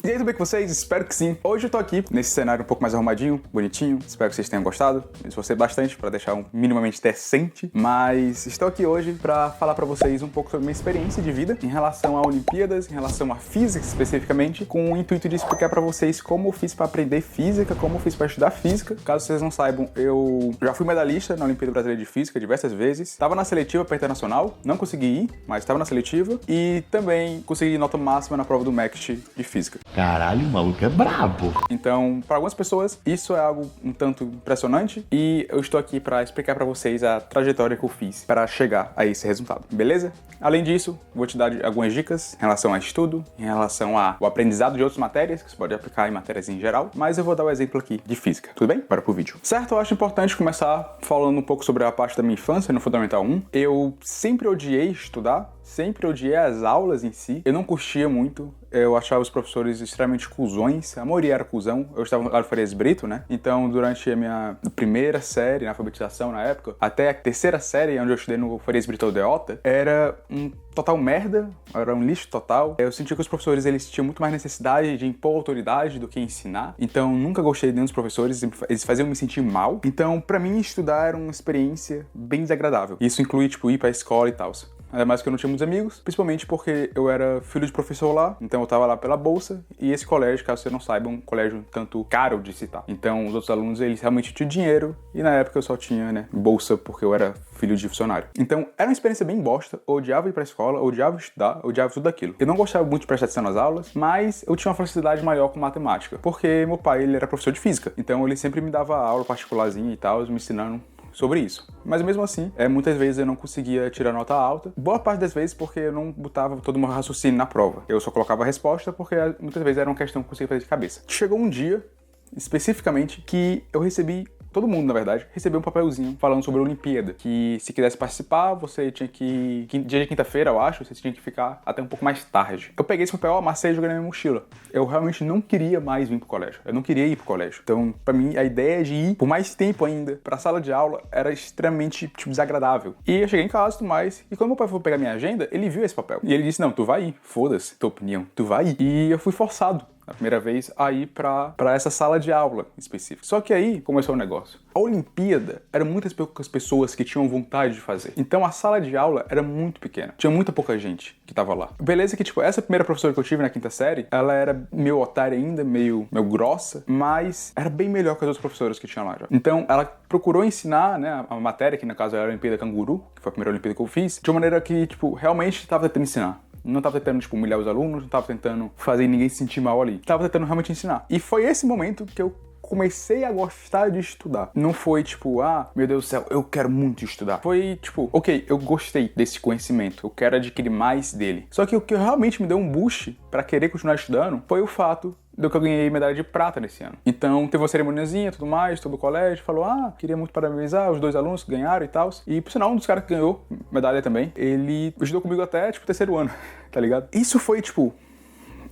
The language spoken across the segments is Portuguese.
E aí, tudo bem com vocês? Espero que sim. Hoje eu tô aqui nesse cenário um pouco mais arrumadinho, bonitinho. Espero que vocês tenham gostado. Me esforcei bastante pra deixar um minimamente decente, mas estou aqui hoje pra falar pra vocês um pouco sobre minha experiência de vida em relação a Olimpíadas, em relação a física especificamente, com o intuito de explicar pra vocês como eu fiz pra aprender física, como eu fiz pra estudar física. Caso vocês não saibam, eu já fui medalhista na Olimpíada Brasileira de Física diversas vezes. Tava na seletiva pra internacional, não consegui ir, mas tava na seletiva e também consegui nota máxima na prova do MECT de física. Caralho, o maluco é brabo. Então, para algumas pessoas, isso é algo um tanto impressionante e eu estou aqui para explicar para vocês a trajetória que eu fiz para chegar a esse resultado, beleza? Além disso, vou te dar algumas dicas em relação a estudo, em relação ao aprendizado de outras matérias, que você pode aplicar em matérias em geral, mas eu vou dar o exemplo aqui de física, tudo bem? Bora pro vídeo. Certo, eu acho importante começar falando um pouco sobre a parte da minha infância no Fundamental 1. Eu sempre odiei estudar, sempre odiei as aulas em si, eu não curtia muito, eu achava os professores extremamente cuzões, a maioria era cuzão, eu estava lá no Farias Brito, né? Então, durante a minha primeira série na alfabetização na época, até a terceira série, onde eu estudei no Farias Brito Aldeota, era um total merda, era um lixo total. Eu sentia que os professores, eles tinham muito mais necessidade de impor autoridade do que ensinar, então nunca gostei de nenhum dos professores, eles faziam me sentir mal. Então, pra mim, estudar era uma experiência bem desagradável. Isso inclui, tipo, ir pra escola e tal. Ainda mais que eu não tinha muitos amigos, principalmente porque eu era filho de professor lá, então eu tava lá pela bolsa, e esse colégio, caso você não saiba, é um colégio tanto caro de citar. Então os outros alunos, eles realmente tinham dinheiro, e na época eu só tinha, né, bolsa porque eu era filho de funcionário. Então era uma experiência bem bosta, eu odiava ir pra escola, eu odiava estudar, eu odiava tudo aquilo. Eu não gostava muito de prestar atenção nas aulas, mas eu tinha uma facilidade maior com matemática, porque meu pai, ele era professor de física, então ele sempre me dava aula particularzinha e tal, me ensinando sobre isso. Mas mesmo assim, muitas vezes eu não conseguia tirar nota alta. Boa parte das vezes porque eu não botava todo o meu raciocínio na prova. Eu só colocava a resposta porque muitas vezes era uma questão que eu conseguia fazer de cabeça. Chegou um dia, especificamente, que eu recebi, todo mundo na verdade, recebeu um papelzinho falando sobre a Olimpíada, que se quisesse participar, você tinha que dia de quinta-feira, eu acho, você tinha que ficar até um pouco mais tarde. Eu peguei esse papel, amassei e joguei na minha mochila. Eu realmente não queria mais vir pro colégio, eu não queria ir pro colégio. Então, pra mim, a ideia de ir por mais tempo ainda pra sala de aula era extremamente, tipo, desagradável. E eu cheguei em casa e tudo mais, e quando meu pai foi pegar minha agenda, ele viu esse papel. E ele disse, não, tu vai ir, foda-se tua opinião, tu vai ir. E eu fui forçado na primeira vez, a ir pra essa sala de aula específica. Só que aí começou o negócio. A Olimpíada eram muitas poucas pessoas que tinham vontade de fazer. Então a sala de aula era muito pequena. Tinha muita pouca gente que tava lá. Beleza que, tipo, essa primeira professora que eu tive na quinta série, ela era meio otária ainda, meio grossa, mas era bem melhor que as outras professoras que tinham lá já. Então ela procurou ensinar, né, a matéria, que no caso era a Olimpíada Canguru, que foi a primeira Olimpíada que eu fiz, de uma maneira que, tipo, realmente tava tentando ensinar. Não tava tentando, tipo, humilhar os alunos, não tava tentando fazer ninguém se sentir mal ali. Tava tentando realmente ensinar. E foi esse momento que eu comecei a gostar de estudar. Não foi tipo, ah, meu Deus do céu, eu quero muito estudar. Foi tipo, ok, eu gostei desse conhecimento, eu quero adquirir mais dele. Só que o que realmente me deu um boost pra querer continuar estudando foi o fato do que eu ganhei medalha de prata nesse ano. Então, teve uma cerimoniazinha, tudo mais, todo o colégio falou, ah, queria muito parabenizar os 2 alunos que ganharam e tal. E, por sinal, um dos caras que ganhou medalha também, ele estudou comigo até, tipo, o 3º ano, tá ligado? Isso foi, tipo,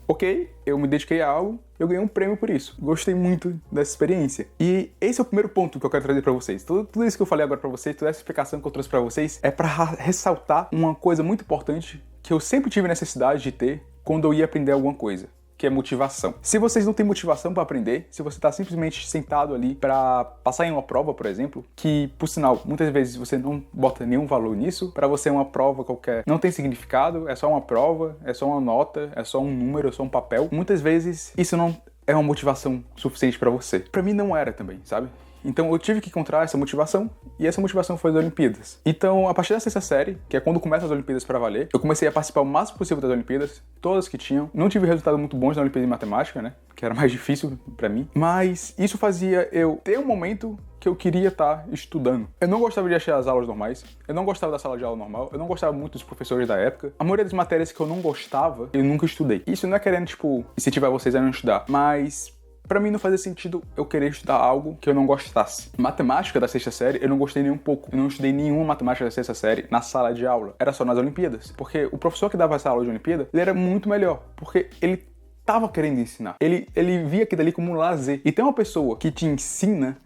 ok, eu me dediquei a algo, eu ganhei um prêmio por isso. Gostei muito dessa experiência. E esse é o primeiro ponto que eu quero trazer pra vocês. Tudo isso que eu falei agora pra vocês, toda essa explicação que eu trouxe pra vocês, é pra ressaltar uma coisa muito importante que eu sempre tive necessidade de ter quando eu ia aprender alguma coisa, que é motivação. Se vocês não têm motivação para aprender, se você está simplesmente sentado ali para passar em uma prova, por exemplo, que, por sinal, muitas vezes você não bota nenhum valor nisso, para você é uma prova qualquer, não tem significado, é só uma prova, é só uma nota, é só um número, é só um papel. Muitas vezes isso não é uma motivação suficiente para você. Para mim não era também, sabe? Então eu tive que encontrar essa motivação, e essa motivação foi das Olimpíadas. Então, a partir da 6ª série, que é quando começam as Olimpíadas pra valer, eu comecei a participar o máximo possível das Olimpíadas, todas que tinham. Não tive resultados muito bons na Olimpíada de Matemática, né? Que era mais difícil pra mim. Mas isso fazia eu ter um momento que eu queria estar estudando. Eu não gostava de achar as aulas normais, eu não gostava da sala de aula normal, eu não gostava muito dos professores da época. A maioria das matérias que eu não gostava, eu nunca estudei. Isso não é querendo, tipo, incentivar vocês a não estudar, mas pra mim não fazia sentido eu querer estudar algo que eu não gostasse. Matemática da 6ª série, eu não gostei nem um pouco. Eu não estudei nenhuma matemática da 6ª série na sala de aula. Era só nas Olimpíadas. Porque o professor que dava essa aula de Olimpíada, ele era muito melhor. Porque ele tava querendo ensinar. Ele via aquilo ali como um lazer. E tem uma pessoa que te ensina,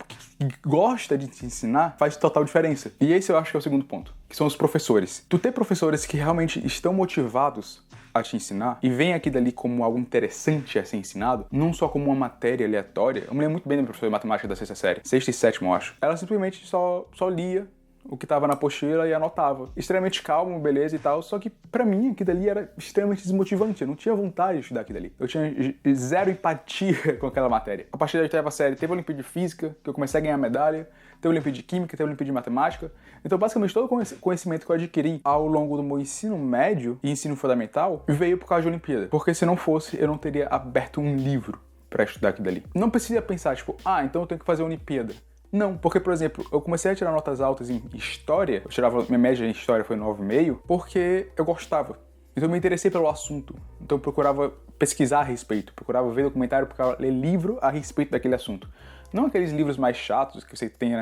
que gosta de te ensinar, faz total diferença. E esse eu acho que é o segundo ponto, que são os professores. Tu ter professores que realmente estão motivados a te ensinar e vem aqui dali como algo interessante a ser ensinado, não só como uma matéria aleatória. Eu me lembro muito bem da minha professora de matemática da sexta série, sexta e sétima, eu acho. Ela simplesmente só lia o que tava na apostila e anotava. Extremamente calmo, beleza e tal, só que pra mim aquilo dali era extremamente desmotivante, eu não tinha vontade de estudar aquilo dali. Eu tinha zero empatia com aquela matéria. A partir da oitava série teve a Olimpíada de Física, que eu comecei a ganhar medalha, teve a Olimpíada de Química, teve a Olimpíada de Matemática. Então basicamente todo o conhecimento que eu adquiri ao longo do meu ensino médio e ensino fundamental veio por causa de Olimpíada. Porque se não fosse, eu não teria aberto um livro pra estudar aquilo dali. Não precisa pensar, tipo, então eu tenho que fazer a Olimpíada. Não, porque, por exemplo, eu comecei a tirar notas altas em História, minha média em História foi 9,5, porque eu gostava. Então eu me interessei pelo assunto. Então eu procurava pesquisar a respeito, procurava ver documentário, procurava ler livro a respeito daquele assunto. Não aqueles livros mais chatos que você tem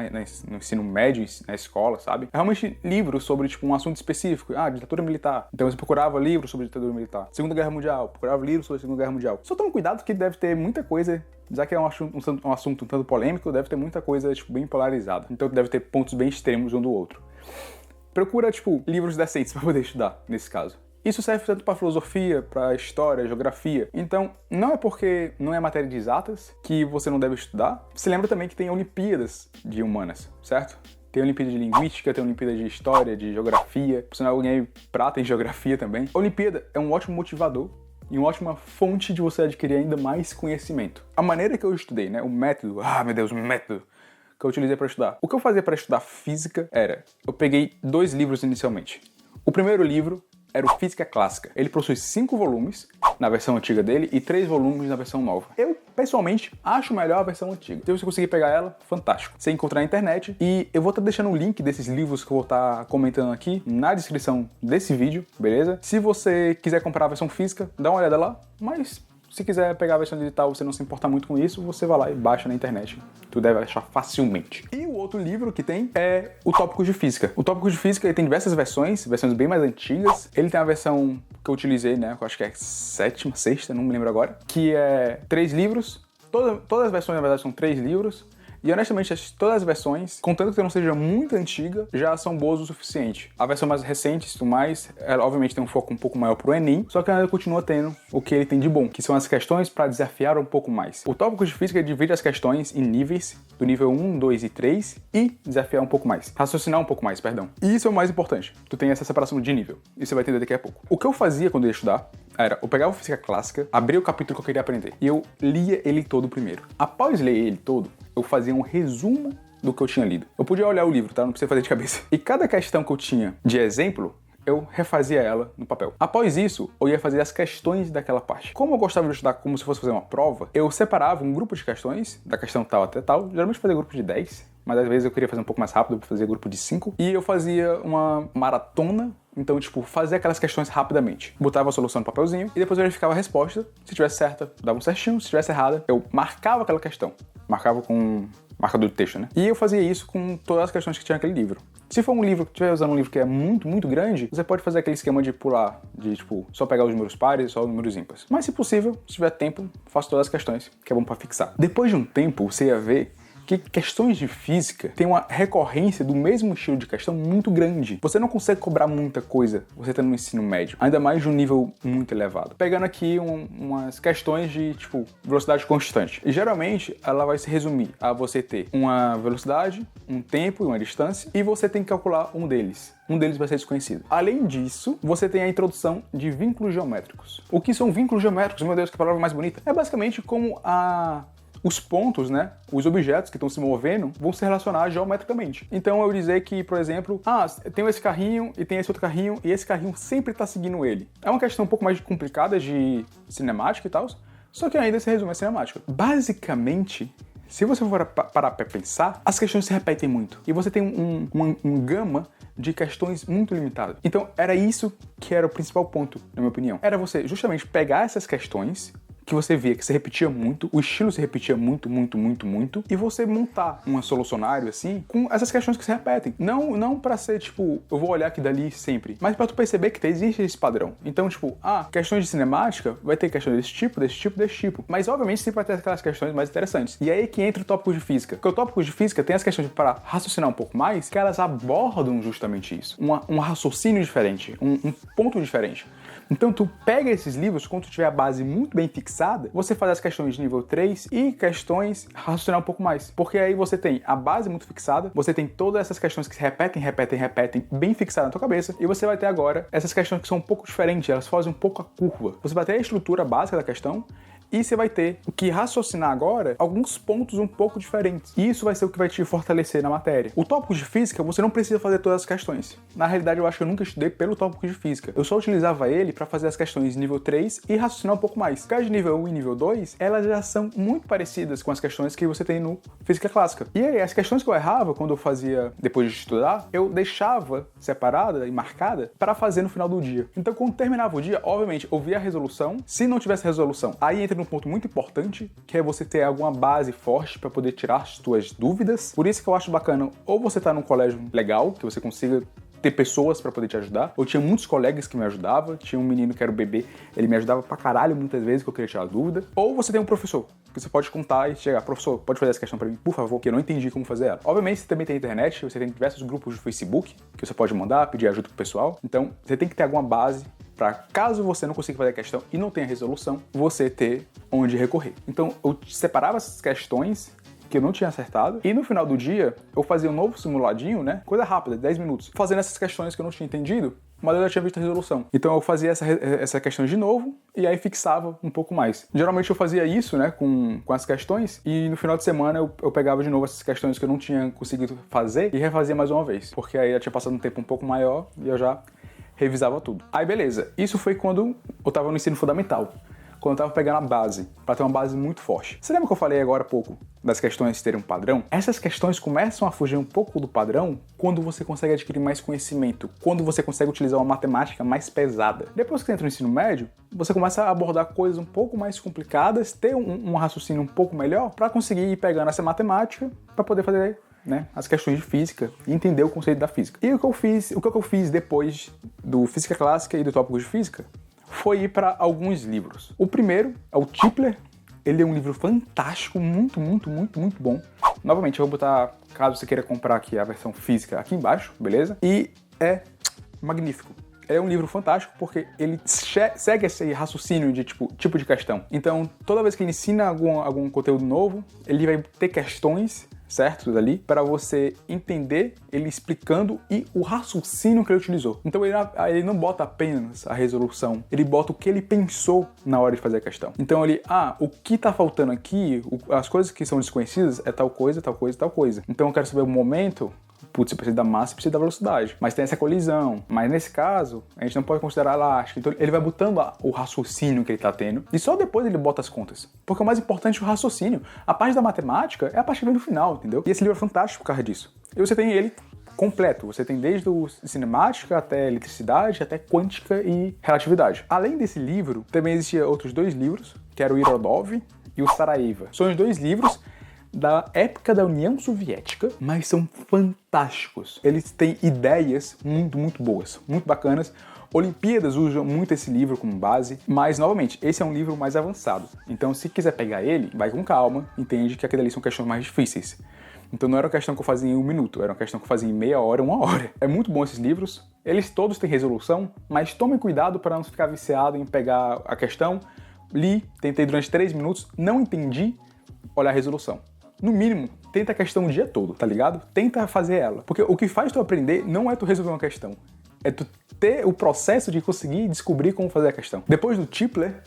no ensino médio, na escola, sabe? É realmente livros sobre, tipo, um assunto específico. Ditadura militar. Então você procurava livros sobre ditadura militar. Segunda Guerra Mundial. Procurava livros sobre a Segunda Guerra Mundial. Só tome cuidado que deve ter muita coisa, já que é um assunto um tanto polêmico, deve ter muita coisa, tipo, bem polarizada. Então deve ter pontos bem extremos um do outro. Procura, tipo, livros decentes pra poder estudar, nesse caso. Isso serve tanto para filosofia, para história, geografia. Então, não é porque não é matéria de exatas que você não deve estudar. Se lembra também que tem Olimpíadas de humanas, certo? Tem Olimpíada de Linguística, tem Olimpíada de História, de Geografia. Por sinal, eu ganhei prata em Geografia também. A Olimpíada é um ótimo motivador e uma ótima fonte de você adquirir ainda mais conhecimento. A maneira que eu estudei, né? O método, o método que eu utilizei para estudar. O que eu fazia para estudar física era, eu peguei 2 livros inicialmente. O primeiro livro era o Física Clássica. Ele possui 5 volumes na versão antiga dele e 3 volumes na versão nova. Eu, pessoalmente, acho melhor a versão antiga. Se você conseguir pegar ela, fantástico. Você encontrar na internet e eu vou estar deixando o link desses livros que eu vou estar comentando aqui na descrição desse vídeo, beleza? Se você quiser comprar a versão física, dá uma olhada lá, mas se quiser pegar a versão digital, você não se importar muito com isso, você vai lá e baixa na internet. Tu deve achar facilmente. E o outro livro que tem é o Tópicos de Física. O Tópicos de Física ele tem diversas versões bem mais antigas. Ele tem a versão que eu utilizei, né? Que eu acho que é sétima, sexta, não me lembro agora. Que é 3 livros. Todas as versões, na verdade, são 3 livros. E honestamente, todas as versões, contanto que não seja muito antiga, já são boas o suficiente. A versão mais recente, ela obviamente tem um foco um pouco maior pro Enem, só que ela continua tendo o que ele tem de bom, que são as questões para desafiar um pouco mais. O Tópicos de Física divide as questões em níveis, do nível 1, 2 e 3, e desafiar um pouco mais. Raciocinar um pouco mais, perdão. E isso é o mais importante. Tu tem essa separação de nível. Isso você vai entender daqui a pouco. O que eu fazia quando eu ia estudar era, eu pegava a Física Clássica, abria o capítulo que eu queria aprender, e eu lia ele todo primeiro. Após ler ele todo, eu fazia um resumo do que eu tinha lido. Eu podia olhar o livro, tá? Não precisa fazer de cabeça. E cada questão que eu tinha de exemplo, eu refazia ela no papel. Após isso, eu ia fazer as questões daquela parte. Como eu gostava de estudar como se fosse fazer uma prova, eu separava um grupo de questões, da questão tal até tal, geralmente fazia grupo de 10, mas às vezes eu queria fazer um pouco mais rápido, eu fazia grupo de 5, e eu fazia uma maratona. Então, tipo, fazia aquelas questões rapidamente. Botava a solução no papelzinho e depois eu verificava a resposta. Se tivesse certa, dava um certinho. Se tivesse errada, eu marcava aquela questão. Marcava com marcador de texto, né? E eu fazia isso com todas as questões que tinha naquele livro. Se for um livro que estiver usando um livro que é muito, muito grande, você pode fazer aquele esquema de pular, de, tipo, só pegar os números pares e só os números ímpares. Mas, se possível, se tiver tempo, faça todas as questões, que é bom pra fixar. Depois de um tempo, você ia ver que questões de física têm uma recorrência do mesmo estilo de questão muito grande. Você não consegue cobrar muita coisa você tá no ensino médio, ainda mais de um nível muito elevado. Pegando aqui umas questões de, tipo, velocidade constante. E geralmente ela vai se resumir a você ter uma velocidade, um tempo e uma distância, e você tem que calcular um deles. Um deles vai ser desconhecido. Além disso, você tem a introdução de vínculos geométricos. O que são vínculos geométricos? Meu Deus, que palavra mais bonita. É basicamente como os pontos, né, os objetos que estão se movendo vão se relacionar geometricamente. Então eu dizer que, por exemplo, tem esse carrinho e tem esse outro carrinho e esse carrinho sempre está seguindo ele. É uma questão um pouco mais complicada de cinemática e tal, só que ainda se resume a cinemática. Basicamente, se você for parar para pensar, as questões se repetem muito. E você tem um gama de questões muito limitado. Então era isso que era o principal ponto, na minha opinião. Era você justamente pegar essas questões que você via que se repetia muito, o estilo se repetia muito, e você montar um solucionário assim, com essas questões que se repetem. Não pra ser, tipo, eu vou olhar aqui dali sempre, mas pra tu perceber que existe esse padrão. Então, tipo, questões de cinemática, vai ter questões desse tipo, desse tipo, desse tipo. Mas, obviamente, sempre vai ter aquelas questões mais interessantes. E aí que entra o tópico de física. Porque o tópico de física tem as questões para raciocinar um pouco mais, que elas abordam justamente isso. Um raciocínio diferente, um ponto diferente. Então tu pega esses livros, quando tu tiver a base muito bem fixada, você faz as questões de nível 3 e questões raciocinar um pouco mais. Porque aí você tem a base muito fixada, você tem todas essas questões que se repetem, bem fixadas na tua cabeça, e você vai ter agora essas questões que são um pouco diferentes, elas fazem um pouco a curva. Você vai ter a estrutura básica da questão, e você vai ter que raciocinar agora alguns pontos um pouco diferentes. E isso vai ser o que vai te fortalecer na matéria. O tópico de física, você não precisa fazer todas as questões. Na realidade, eu acho que eu nunca estudei pelo tópico de física. Eu só utilizava ele para fazer as questões de nível 3 e raciocinar um pouco mais. Porque as de nível 1 e nível 2, elas já são muito parecidas com as questões que você tem no Física Clássica. E aí, as questões que eu errava quando eu fazia depois de estudar, eu deixava separada e marcada para fazer no final do dia. Então, quando terminava o dia, obviamente, eu via a resolução. Se não tivesse resolução, aí entra no ponto muito importante, que é você ter alguma base forte para poder tirar as suas dúvidas. Por isso que eu acho bacana, ou você tá num colégio legal, que você consiga ter pessoas para poder te ajudar. Eu tinha muitos colegas que me ajudavam, tinha um menino que era o bebê, ele me ajudava pra caralho muitas vezes que eu queria tirar dúvida. Ou você tem um professor, que você pode contar e chegar, professor, pode fazer essa questão para mim, por favor, que eu não entendi como fazer ela. Obviamente, você também tem internet, você tem diversos grupos de Facebook, que você pode mandar, pedir ajuda pro pessoal. Então, você tem que ter alguma base para caso você não consiga fazer a questão e não tenha resolução, você ter onde recorrer. Então, eu separava essas questões que eu não tinha acertado, e no final do dia, eu fazia um novo simuladinho, né? Coisa rápida, 10 minutos, fazendo essas questões que eu não tinha entendido, mas eu já tinha visto a resolução. Então eu fazia essa questão de novo, e aí fixava um pouco mais. Geralmente eu fazia isso, né, com as questões, e no final de semana eu pegava de novo essas questões que eu não tinha conseguido fazer, e refazia mais uma vez, porque aí já tinha passado um tempo um pouco maior, e eu já revisava tudo. Aí beleza, isso foi quando eu tava no ensino fundamental, quando eu tava pegando a base, para ter uma base muito forte. Você lembra que eu falei agora há pouco das questões terem um padrão? Essas questões começam a fugir um pouco do padrão quando você consegue adquirir mais conhecimento, quando você consegue utilizar uma matemática mais pesada. Depois que você entra no ensino médio, você começa a abordar coisas um pouco mais complicadas, ter um raciocínio um pouco melhor para conseguir ir pegando essa matemática para poder fazer, né, as questões de física e entender o conceito da física. E o que eu fiz depois do Física Clássica e do tópico de física foi ir para alguns livros. O primeiro é o Tipler. Ele é um livro fantástico, muito bom. Novamente, eu vou botar, caso você queira comprar aqui a versão física, aqui embaixo, beleza? E é magnífico. É um livro fantástico porque ele segue esse raciocínio de tipo de questão. Então, toda vez que ele ensina algum conteúdo novo, ele vai ter questões certos ali para você entender ele explicando e o raciocínio que ele utilizou. Então ele não bota apenas a resolução, ele bota o que ele pensou na hora de fazer a questão. Então o que tá faltando aqui, as coisas que são desconhecidas é tal coisa, tal coisa, tal coisa. Então eu quero saber o momento. Putz, você precisa da massa e precisa da velocidade. Mas tem essa colisão. Mas nesse caso, a gente não pode considerar elástica. Então ele vai botando o raciocínio que ele tá tendo. E só depois ele bota as contas. Porque o mais importante é o raciocínio. A parte da matemática é a parte que vem no final, entendeu? E esse livro é fantástico por causa disso. E você tem ele completo. Você tem desde o cinemática até eletricidade, até quântica e relatividade. Além desse livro, também existiam outros 2 livros, que era o Irodov e o Saraiva. São os 2 livros da época da União Soviética, mas são fantásticos. Eles têm ideias muito boas, muito bacanas. Olimpíadas usam muito esse livro como base, mas, novamente, esse é um livro mais avançado. Então, se quiser pegar ele, vai com calma, entende que aquele ali são questões mais difíceis. Então, não era uma questão que eu fazia em 1 minuto, era uma questão que eu fazia em meia hora, 1 hora. É muito bom esses livros, eles todos têm resolução, mas tome cuidado para não ficar viciado em pegar a questão. Li, tentei durante 3 minutos, não entendi, olhar a resolução. No mínimo, tenta a questão o dia todo, tá ligado? Tenta fazer ela. Porque o que faz tu aprender não é tu resolver uma questão. É tu ter o processo de conseguir descobrir como fazer a questão. Depois do Tipler,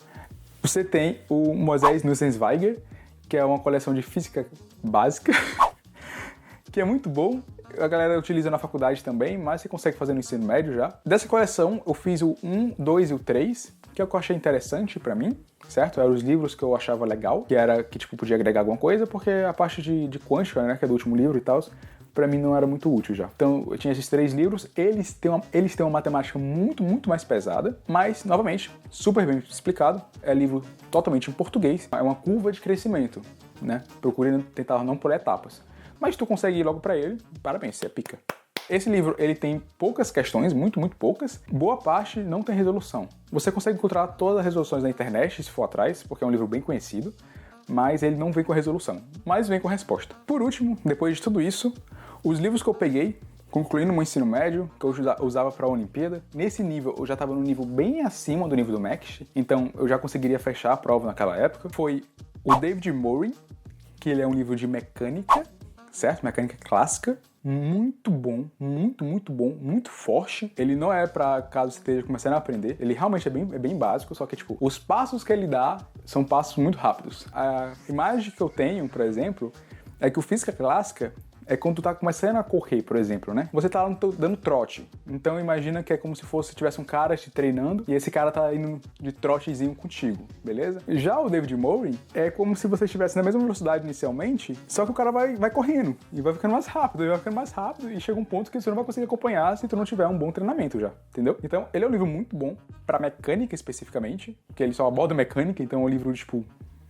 você tem o Moisés Nussensweiger, que é uma coleção de física básica, que é muito bom. A galera utiliza na faculdade também, mas você consegue fazer no ensino médio já. Dessa coleção, eu fiz o 1, 2 e o 3, que é o que eu achei interessante pra mim, certo? Eram os livros que eu achava legal, que podia agregar alguma coisa, porque a parte de quântica, né, que é do último livro e tal, pra mim não era muito útil já. Então, eu tinha esses 3 livros, eles têm uma matemática muito mais pesada, mas, novamente, super bem explicado. É livro totalmente em português, é uma curva de crescimento, né? Procure tentar não pular etapas. Mas tu consegue ir logo pra ele, parabéns, você é pica. Esse livro, ele tem poucas questões, muito poucas. Boa parte não tem resolução. Você consegue encontrar todas as resoluções na internet, se for atrás, porque é um livro bem conhecido, mas ele não vem com a resolução, mas vem com a resposta. Por último, depois de tudo isso, os livros que eu peguei concluindo meu ensino médio, que eu usava para a Olimpíada. Nesse nível, eu já estava num nível bem acima do nível do Max, então eu já conseguiria fechar a prova naquela época. Foi o David Murray, que ele é um livro de mecânica, certo? Mecânica clássica. Muito bom, muito bom, muito forte. Ele não é pra caso você esteja começando a aprender, ele realmente é bem básico, só que, tipo, os passos que ele dá são passos muito rápidos. A imagem que eu tenho, por exemplo, é que o Física Clássica é quando tu tá começando a correr, por exemplo, né? Você tá dando trote. Então imagina que é como se tivesse um cara te treinando e esse cara tá indo de trotezinho contigo, beleza? Já o David Murray é como se você estivesse na mesma velocidade inicialmente, só que o cara vai correndo e vai ficando mais rápido, e chega um ponto que você não vai conseguir acompanhar se tu não tiver um bom treinamento já, entendeu? Então ele é um livro muito bom pra mecânica especificamente, porque ele só aborda mecânica, então é um livro, tipo,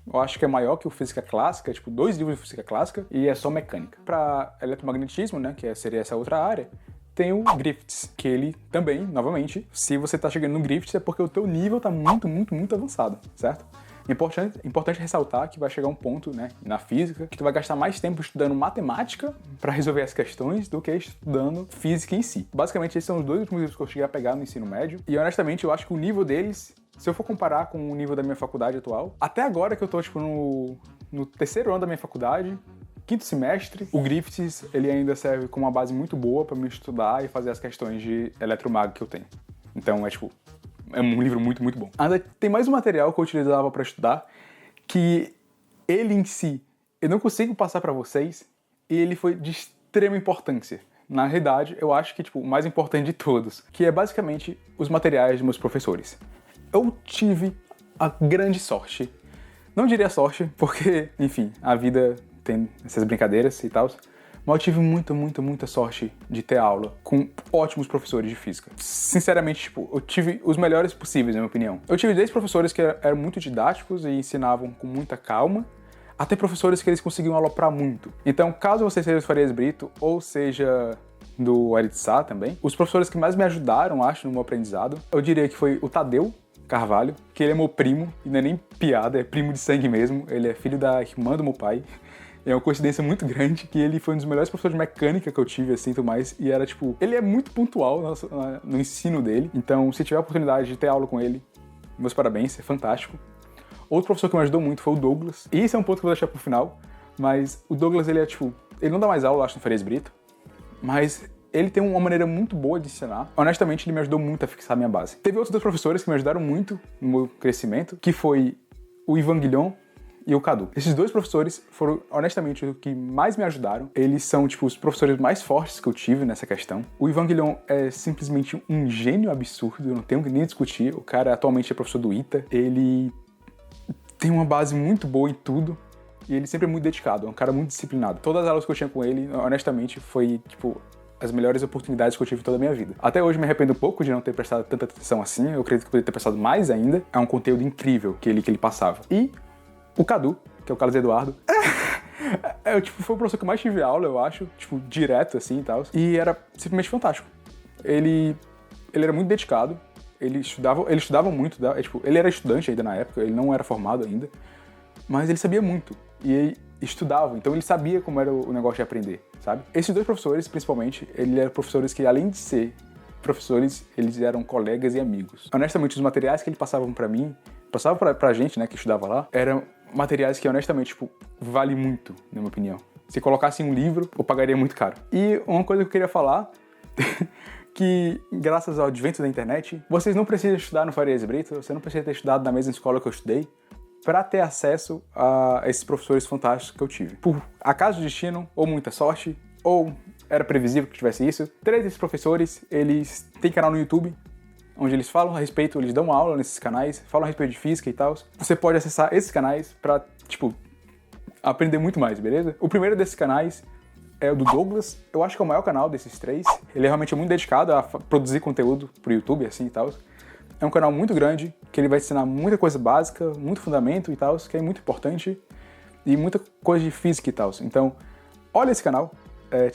eu acho que é maior que o Física Clássica, tipo 2 livros de Física Clássica, e é só mecânica. Para eletromagnetismo, né, que seria essa outra área, tem o Griffiths, que ele também, novamente, se você tá chegando no Griffiths é porque o teu nível tá muito avançado, certo? Importante ressaltar que vai chegar um ponto, né, na física, que tu vai gastar mais tempo estudando matemática para resolver as questões do que estudando física em si. Basicamente, esses são os 2 últimos livros que eu cheguei a pegar no ensino médio, e honestamente eu acho que o nível deles, se eu for comparar com o nível da minha faculdade atual, até agora que eu tô, tipo, no terceiro ano da minha faculdade, 5º semestre, o Griffiths, ele ainda serve como uma base muito boa para me estudar e fazer as questões de eletromag que eu tenho. Então, é um livro muito bom. Ainda tem mais um material que eu utilizava para estudar, que ele em si, eu não consigo passar para vocês, e ele foi de extrema importância. Na realidade, eu acho que, tipo, o mais importante de todos, que é basicamente os materiais dos meus professores. Eu tive a grande sorte, não diria sorte, porque, enfim, a vida tem essas brincadeiras e tal, mas eu tive muita sorte de ter aula com ótimos professores de física. Sinceramente, tipo, eu tive os melhores possíveis, na minha opinião. Eu tive 10 professores que eram muito didáticos e ensinavam com muita calma, até professores que eles conseguiam aloprar muito. Então, caso você seja do Farias Brito ou seja do Aritsá também, os professores que mais me ajudaram, acho, no meu aprendizado, eu diria que foi o Tadeu Carvalho, que ele é meu primo, e não é nem piada, é primo de sangue mesmo, ele é filho da irmã do meu pai. É uma coincidência muito grande que ele foi um dos melhores professores de mecânica que eu tive, assim, tudo mais, e era, tipo, ele é muito pontual no ensino dele, então, se tiver a oportunidade de ter aula com ele, meus parabéns, é fantástico. Outro professor que me ajudou muito foi o Douglas, e esse é um ponto que eu vou deixar pro final, mas o Douglas, ele é, tipo, ele não dá mais aula, eu acho, no Farias Brito, mas ele tem uma maneira muito boa de ensinar. Honestamente, ele me ajudou muito a fixar a minha base. Teve outros 2 professores que me ajudaram muito no meu crescimento, que foi o Ivan Guilhom e o Cadu. Esses 2 professores foram, honestamente, os que mais me ajudaram. Eles são, tipo, os professores mais fortes que eu tive nessa questão. O Ivan Guilhom é simplesmente um gênio absurdo, eu não tenho nem discutir. O cara atualmente é professor do ITA. Ele tem uma base muito boa em tudo. E ele sempre é muito dedicado, é um cara muito disciplinado. Todas as aulas que eu tinha com ele, honestamente, foi, tipo, as melhores oportunidades que eu tive toda a minha vida. Até hoje me arrependo um pouco de não ter prestado tanta atenção assim, eu acredito que eu poderia ter prestado mais ainda. É um conteúdo incrível que ele passava. E o Cadu, que é o Carlos Eduardo, tipo, foi o professor que mais tive aula, eu acho, tipo, direto assim e tal. E era simplesmente fantástico. Ele era muito dedicado, ele estudava muito, tipo, ele era estudante ainda na época, ele não era formado ainda, mas ele sabia muito. E ele estudava, então ele sabia como era o negócio de aprender, sabe? Esses 2 professores, principalmente, eles eram professores que, além de ser professores, eles eram colegas e amigos. Honestamente, os materiais que eles passavam pra mim, passavam pra gente, né, que estudava lá, eram materiais que, honestamente, tipo, vale muito, na minha opinião. Se colocasse em um livro, eu pagaria muito caro. E uma coisa que eu queria falar, que graças ao advento da internet, vocês não precisam estudar no Farias Brito, você não precisa ter estudado na mesma escola que eu estudei, para ter acesso a esses professores fantásticos que eu tive. Por acaso do destino, ou muita sorte, ou era previsível que tivesse isso, 3 desses professores, eles têm canal no YouTube, onde eles falam a respeito, eles dão aula nesses canais, falam a respeito de física e tal. Você pode acessar esses canais para, tipo, aprender muito mais, beleza? O primeiro desses canais é o do Douglas, eu acho que é o maior canal desses 3. Ele é realmente muito dedicado a produzir conteúdo pro YouTube, assim e tal. É um canal muito grande, que ele vai ensinar muita coisa básica, muito fundamento e tal, que é muito importante, e muita coisa de física e tal. Então, olha esse canal, é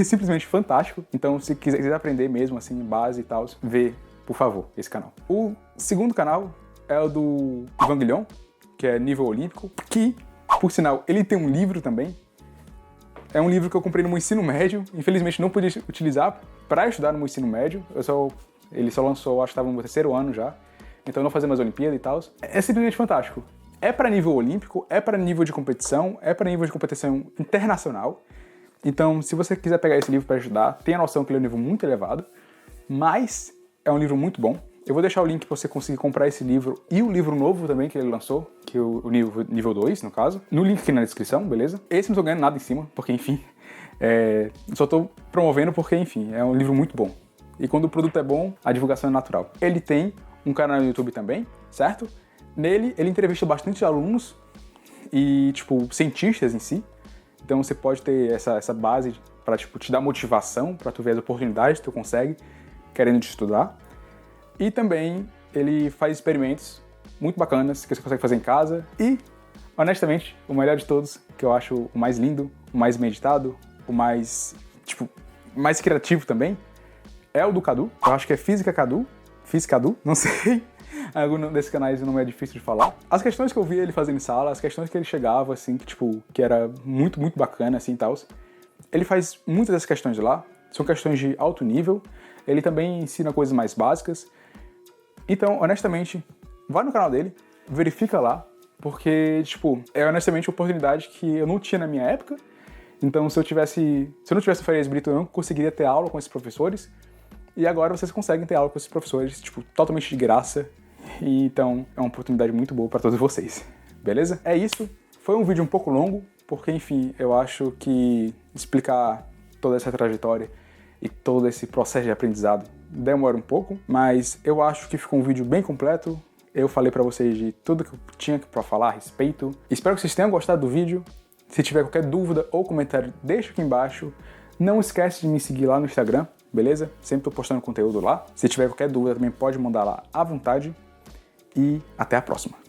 simplesmente fantástico. Então, se quiser aprender mesmo, assim, base e tal, vê, por favor, esse canal. O segundo canal é o do Ivan Guilhom, que é nível olímpico, que, por sinal, ele tem um livro também. é um livro que eu comprei no meu ensino médio, infelizmente não pude utilizar para estudar no meu ensino médio, ele só lançou, acho que estava no meu 3º ano já, então eu não fazia mais Olimpíada e tal. É simplesmente fantástico. É para nível olímpico, é para nível de competição, é para nível de competição internacional. Então, se você quiser pegar esse livro para estudar, tenha noção que ele é um nível muito elevado, mas é um livro muito bom. Eu vou deixar o link para você conseguir comprar esse livro e o livro novo também que ele lançou, que é o nível 2, no caso, no link aqui na descrição, beleza? Esse não tô ganhando nada em cima, porque, enfim, só tô promovendo porque, enfim, é um livro muito bom. E quando o produto é bom, a divulgação é natural. Ele tem um canal no YouTube também, certo? Nele, ele entrevista bastante alunos e, tipo, cientistas em si. Então você pode ter essa base para, tipo, te dar motivação, para tu ver as oportunidades que tu consegue querendo te estudar. E também ele faz experimentos muito bacanas que você consegue fazer em casa. E, honestamente, o melhor de todos, que eu acho o mais lindo, o mais meditado, o mais, tipo, mais criativo também, é o do Cadu. Eu acho que é Física Cadu, não sei. Algum desses canais não é difícil de falar. As questões que eu via ele fazendo em sala, as questões que ele chegava, assim, que, tipo, que era muito, muito bacana, assim, e tal. Ele faz muitas dessas questões lá, são questões de alto nível. Ele também ensina coisas mais básicas. Então, honestamente, vai no canal dele, verifica lá, porque, tipo, é honestamente uma oportunidade que eu não tinha na minha época. Então, se eu não tivesse o Farias Brito, eu não conseguiria ter aula com esses professores. E agora vocês conseguem ter aula com esses professores, tipo, totalmente de graça. E então, é uma oportunidade muito boa para todos vocês. Beleza? É isso. Foi um vídeo um pouco longo, porque, enfim, eu acho que explicar toda essa trajetória e todo esse processo de aprendizado demora um pouco, mas eu acho que ficou um vídeo bem completo. Eu falei pra vocês de tudo que eu tinha pra falar a respeito. Espero que vocês tenham gostado do vídeo. Se tiver qualquer dúvida ou comentário, deixa aqui embaixo. Não esquece de me seguir lá no Instagram, beleza? Sempre tô postando conteúdo lá. Se tiver qualquer dúvida, também pode mandar lá à vontade. E até a próxima.